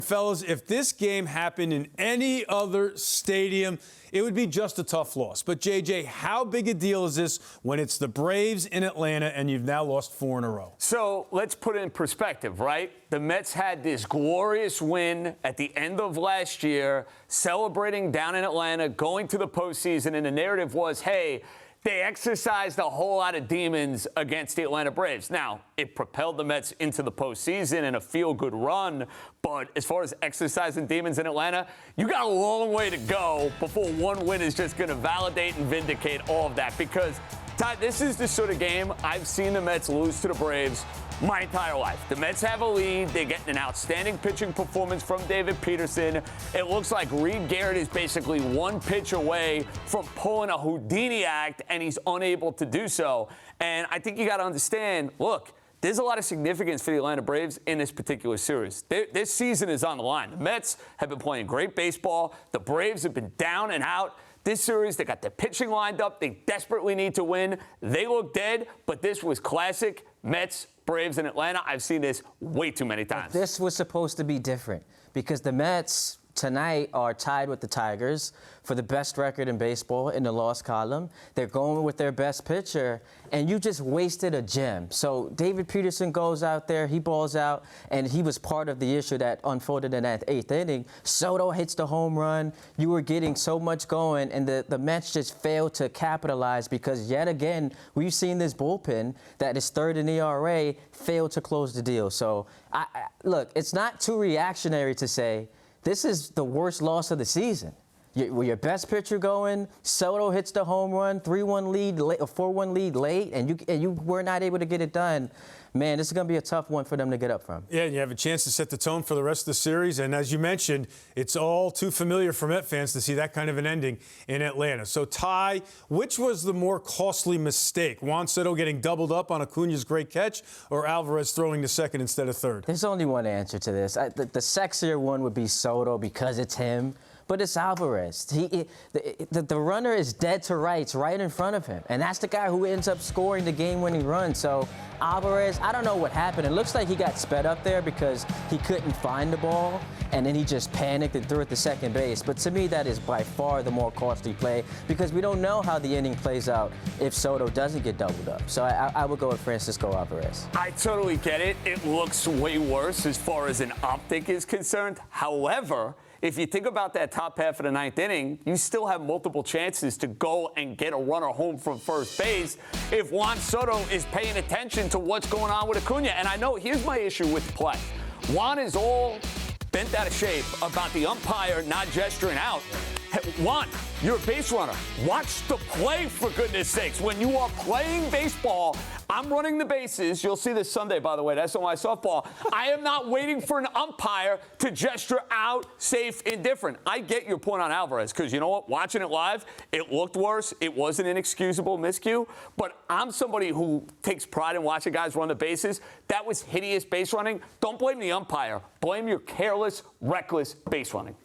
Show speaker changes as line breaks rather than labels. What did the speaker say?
Fellas, if this game happened in any other stadium, it would be just a tough loss. But, JJ, how big a deal is this when it's the Braves in Atlanta and you've now lost 4 in a row?
So let's put it in perspective, right? The Mets had this glorious win at the end of last year, celebrating down in Atlanta, going to the postseason, and the narrative was, hey, they exercised a whole lot of demons against the Atlanta Braves. Now, it propelled the Mets into the postseason and a feel-good run, but as far as exercising demons in Atlanta, you got a long way to go before one win is just going to validate and vindicate all of that. Because, Todd, this is the sort of game I've seen the Mets lose to the Braves my entire life. The Mets have a lead. They're getting an outstanding pitching performance from David Peterson. It looks like Reed Garrett is basically one pitch away from pulling a Houdini act, and he's unable to do so. And I think you got to understand, look, there's a lot of significance for the Atlanta Braves in this particular series. This season is on the line. The Mets have been playing great baseball. The Braves have been down and out. This series, they got their pitching lined up. They desperately need to win. They look dead, but this was classic Mets, Braves in Atlanta. I've seen this way too many times.
This was supposed to be different because the Mets tonight are tied with the Tigers for the best record in baseball in the loss column. They're going with their best pitcher, and you just wasted a gem. So David Peterson goes out there, he balls out, and he was part of the issue that unfolded in that 8th inning. Soto hits the home run. You were getting so much going, and the Mets just failed to capitalize because, yet again, we've seen this bullpen that is 3rd in ERA fail to close the deal. So, look, it's not too reactionary to say this is the worst loss of the season. With your best pitcher going, Soto hits the home run, 3-1 lead, a 4-1 lead late, and you were not able to get it done. Man, this is going to be a tough one for them to get up from.
Yeah, and you have a chance to set the tone for the rest of the series. And as you mentioned, it's all too familiar for Met fans to see that kind of an ending in Atlanta. So, Ty, which was the more costly mistake? Juan Soto getting doubled up on Acuna's great catch, or Alvarez throwing to second instead of third?
There's only one answer to this. The sexier one would be Soto because it's him. But it's Alvarez. The runner is dead to rights right in front of him. And that's the guy who ends up scoring the game-winning run. So Alvarez, I don't know what happened. It looks like he got sped up there because he couldn't find the ball. And then he just panicked and threw it to second base. But to me, that is by far the more costly play because we don't know how the inning plays out if Soto doesn't get doubled up. So I would go with Francisco Alvarez.
I totally get it. It looks way worse as far as an optic is concerned. However, if you think about that top half of the 9th inning, you still have multiple chances to go and get a runner home from first base if Juan Soto is paying attention to what's going on with Acuna. And I know, here's my issue with the play. Juan is all bent out of shape about the umpire not gesturing out. Hey, Juan, you're a base runner. Watch the play, for goodness sakes. When you are playing baseball, I'm running the bases. You'll see this Sunday, by the way. That's on my softball. I am not waiting for an umpire to gesture out, safe, indifferent. I get your point on Alvarez because, you know what? Watching it live, it looked worse. It was an inexcusable miscue. But I'm somebody who takes pride in watching guys run the bases. That was hideous base running. Don't blame the umpire. Blame your careless, reckless base running.